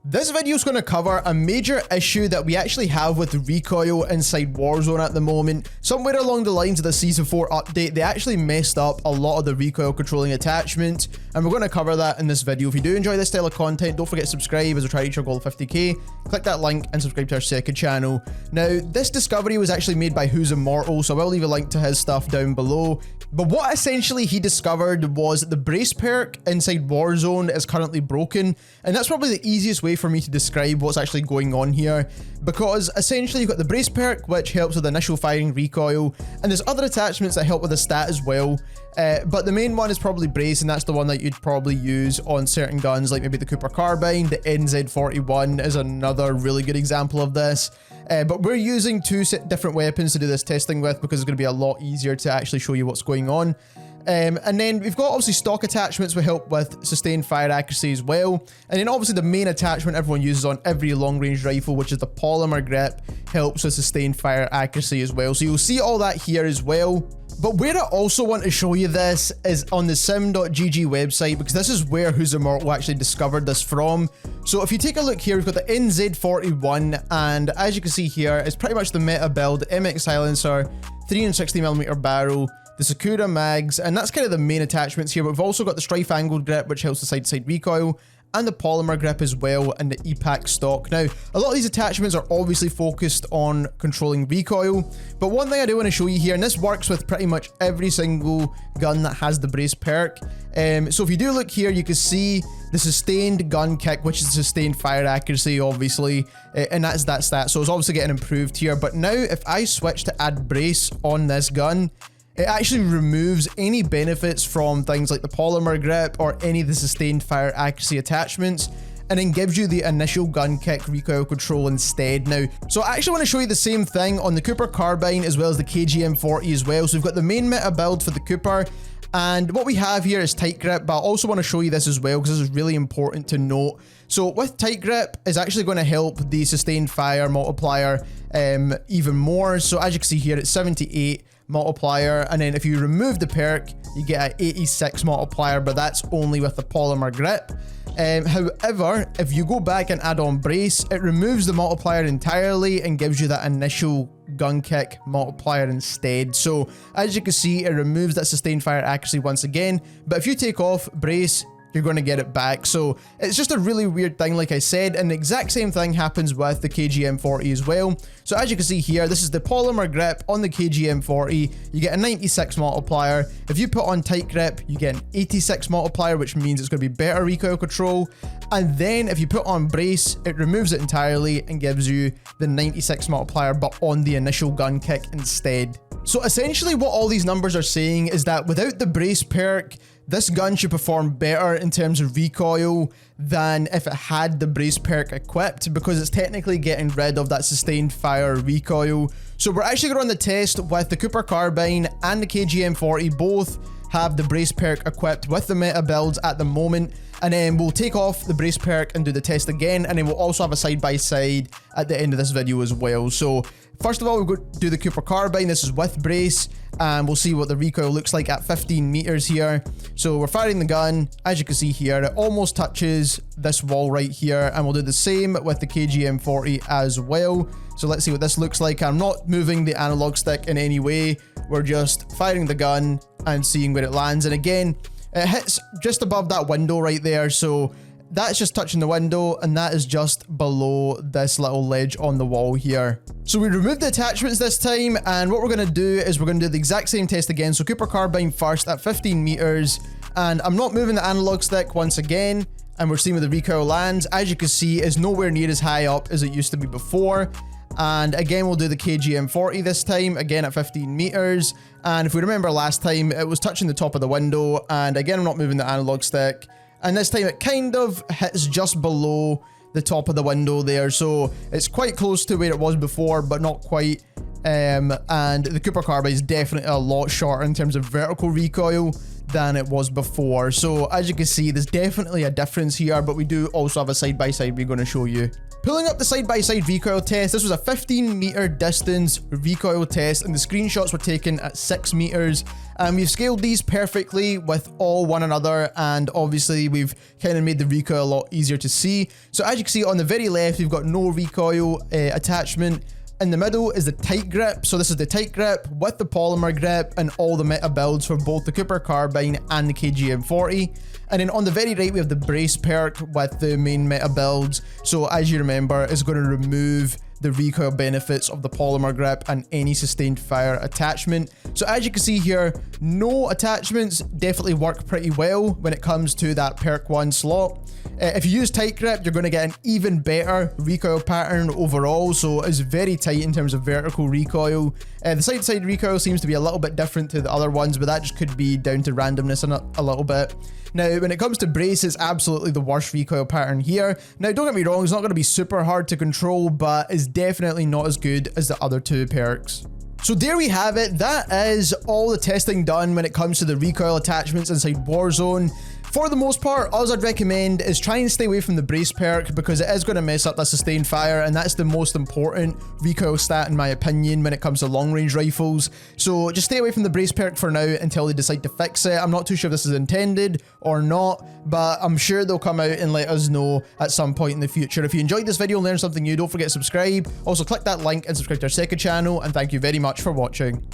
This video is going to cover a major issue that we actually have with recoil inside Warzone at the moment. Somewhere along the lines of the Season 4 update, they actually messed up a lot of the recoil controlling attachments, and we're going to cover that in this video. If you do enjoy this style of content, don't forget to subscribe as we try to reach our goal of 50k. Click that link and subscribe to our second channel. Now, this discovery was actually made by Who's Immortal, so I will leave a link to his stuff down below. But what essentially he discovered was that the brace perk inside Warzone is currently broken, and that's probably the easiest way for me to describe what's actually going on here, because essentially you've got the brace perk, which helps with initial firing recoil, and there's other attachments that help with the stat as well, but the main one is probably brace, and that's the one that you'd probably use on certain guns like maybe the Cooper carbine. The NZ-41 is another really good example of this, but we're using two different weapons to do this testing with because it's going to be a lot easier to actually show you what's going on. And then we've got obviously stock attachments will help with sustained fire accuracy as well. And then obviously the main attachment everyone uses on every long range rifle, which is the polymer grip, helps with sustained fire accuracy as well. So you'll see all that here as well. But where I also want to show you this is on the sim.gg website, because this is where Who's Immortal actually discovered this from. So if you take a look here, we've got the NZ-41, and as you can see here, it's pretty much the meta build, MX silencer, 360mm barrel, the Sakura mags, and that's kind of the main attachments here. But we've also got the strife angled grip, which helps the side-to-side recoil, and the polymer grip as well, and the EPAC stock. Now, a lot of these attachments are obviously focused on controlling recoil, but one thing I do want to show you here, and this works with pretty much every single gun that has the brace perk. So if you do look here, you can see the sustained gun kick, which is sustained fire accuracy, obviously, and that's that stat. So it's obviously getting improved here. But now, if I switch to add brace on this gun, it actually removes any benefits from things like the polymer grip or any of the sustained fire accuracy attachments, and then gives you the initial gun kick recoil control instead. Now, so I actually want to show you the same thing on the Cooper carbine as well as the KGM40 as well. So we've got the main meta build for the Cooper, and what we have here is tight grip, but I also want to show you this as well because this is really important to note. So with tight grip is actually going to help the sustained fire multiplier even more. So as you can see here, it's 78 multiplier, and then if you remove the perk, you get an 86 multiplier, but that's only with the polymer grip. However, if you go back and add on brace, it removes the multiplier entirely and gives you that initial gun kick multiplier instead. So as you can see, it removes that sustained fire accuracy once again, but if you take off brace, you're going to get it back. So it's just a really weird thing, like I said, and the exact same thing happens with the KGM40 as well. So as you can see here, this is the polymer grip on the KGM40. You get a 96 multiplier. If you put on tight grip, you get an 86 multiplier, which means it's going to be better recoil control. And then if you put on brace, it removes it entirely and gives you the 96 multiplier, but on the initial gun kick instead. So essentially what all these numbers are saying is that without the brace perk, this gun should perform better in terms of recoil than if it had the brace perk equipped, because it's technically getting rid of that sustained fire recoil. So we're actually going to run the test with the Cooper carbine and the KGM40. Both have the brace perk equipped with the meta builds at the moment, and then we'll take off the brace perk and do the test again, and then we'll also have a side-by-side at the end of this video as well. So first of all, we'll go do the Cooper carbine. This is with brace, and we'll see what the recoil looks like at 15 meters here. So we're firing the gun. As you can see here, it almost touches this wall right here, and we'll do the same with the KGM40 as well. So let's see what this looks like. I'm not moving the analog stick in any way. We're just firing the gun and seeing where it lands. And again, it hits just above that window right there. So that's just touching the window, and that is just below this little ledge on the wall here. So we removed the attachments this time, and what we're going to do is we're going to do the exact same test again. So Cooper carbine first at 15 meters, and I'm not moving the analog stick once again, and we're seeing where the recoil lands. As you can see, it's nowhere near as high up as it used to be before. And again, we'll do the KGM40 this time, again at 15 meters. And if we remember last time, it was touching the top of the window, and again, I'm not moving the analog stick. And this time it kind of hits just below the top of the window there. So it's quite close to where it was before, but not quite. And the Cooper carbine is definitely a lot shorter in terms of vertical recoil than it was before. So as you can see, there's definitely a difference here, but we do also have a side-by-side we're going to show you. Pulling up the side-by-side recoil test, this was a 15-meter distance recoil test, and the screenshots were taken at 6 meters. We've scaled these perfectly with all one another, and obviously we've kind of made the recoil a lot easier to see. So as you can see on the very left, we've got no recoil attachment. In the middle is the tight grip. So this is the tight grip with the polymer grip and all the meta builds for both the Cooper Carbine and the KGM40. And then on the very right, we have the brace perk with the main meta builds. So as you remember, it's going to remove the recoil benefits of the polymer grip and any sustained fire attachment. So as you can see here, no attachments definitely work pretty well when it comes to that PERK 1 slot. If you use tight grip, you're going to get an even better recoil pattern overall, so it's very tight in terms of vertical recoil. The side-to-side recoil seems to be a little bit different to the other ones, but that just could be down to randomness a little bit. Now, when it comes to brace, it's absolutely the worst recoil pattern here. Now, don't get me wrong, it's not going to be super hard to control, but it's definitely not as good as the other two perks. So there we have it. That is all the testing done when it comes to the recoil attachments inside Warzone. For the most part, all I'd recommend is try and stay away from the brace perk because it is going to mess up that sustained fire, and that's the most important recoil stat in my opinion when it comes to long range rifles. So just stay away from the brace perk for now until they decide to fix it. I'm not too sure if this is intended or not, but I'm sure they'll come out and let us know at some point in the future. If you enjoyed this video and learned something new, don't forget to subscribe. Also click that link and subscribe to our second channel, and thank you very much for watching.